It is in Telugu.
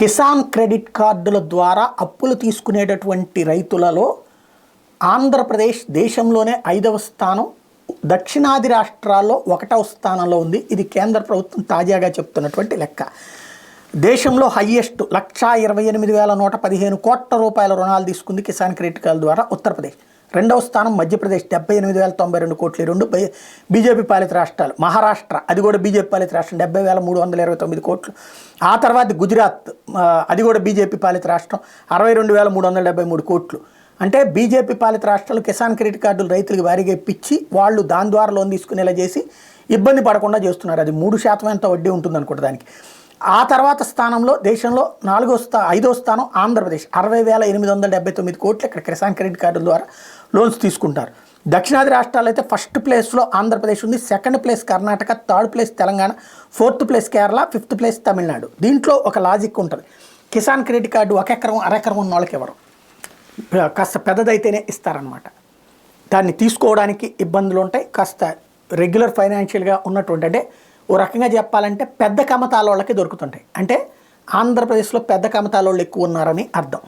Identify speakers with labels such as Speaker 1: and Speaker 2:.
Speaker 1: కిసాన్ క్రెడిట్ కార్డుల ద్వారా అప్పులు తీసుకునేటటువంటి రైతులలో ఆంధ్రప్రదేశ్ దేశంలోనే 5వ స్థానం, దక్షిణాది రాష్ట్రాల్లో 1వ స్థానంలో ఉంది. ఇది కేంద్ర ప్రభుత్వం తాజాగా చెప్తున్నటువంటి లెక్క. దేశంలో హయ్యెస్ట్ 1,28,115 కోట్ల రూపాయల రుణాలు తీసుకుంది కిసాన్ క్రెడిట్ కార్డు ద్వారా ఉత్తరప్రదేశ్. 2వ స్థానం మధ్యప్రదేశ్ 78,092 కోట్లు, 2 బీజేపీ పాలిత రాష్ట్రాలు. మహారాష్ట్ర, అది కూడా బీజేపీ పాలిత రాష్ట్రం, 70,329 కోట్లు. ఆ తర్వాత గుజరాత్, అది కూడా బీజేపీ పాలిత రాష్ట్రం, 62,373 కోట్లు. అంటే బీజేపీ పాలిత రాష్ట్రాలు కిసాన్ క్రెడిట్ కార్డులు రైతులకు భారీగా ఇప్పించి వాళ్ళు దాని ద్వారా లోన్ తీసుకునేలా చేసి ఇబ్బంది పడకుండా చేస్తున్నారు. అది 3% ఎంత వడ్డీ ఉంటుంది అనుకుంటా దానికి. ఆ తర్వాత స్థానంలో దేశంలో 5వ స్థానం ఆంధ్రప్రదేశ్, 60,879 కోట్లు ఇక్కడ కిసాన్ క్రెడిట్ కార్డుల ద్వారా లోన్స్ తీసుకుంటారు. దక్షిణాది రాష్ట్రాలు అయితే ఫస్ట్ ప్లేస్లో ఆంధ్రప్రదేశ్ ఉంది, second place Karnataka, third place Telangana, 4th place Kerala, 5th place Tamil Nadu. దీంట్లో ఒక లాజిక్ ఉంటుంది. కిసాన్ క్రెడిట్ కార్డు 1 ఎకరం 1/2 ఎకరం ఉన్న వాళ్ళకి ఎవరు, కాస్త పెద్దదైతేనే ఇస్తారనమాట. దాన్ని తీసుకోవడానికి ఇబ్బందులు ఉంటాయి. కాస్త రెగ్యులర్ ఫైనాన్షియల్గా ఉన్నటువంటి, అంటే ఓ రకంగా చెప్పాలంటే పెద్ద కమతాల వాళ్ళకి దొరుకుతుంటాయి. అంటే ఆంధ్రప్రదేశ్లో పెద్ద కమతాల వాళ్ళు ఎక్కువ ఉన్నారని అర్థం.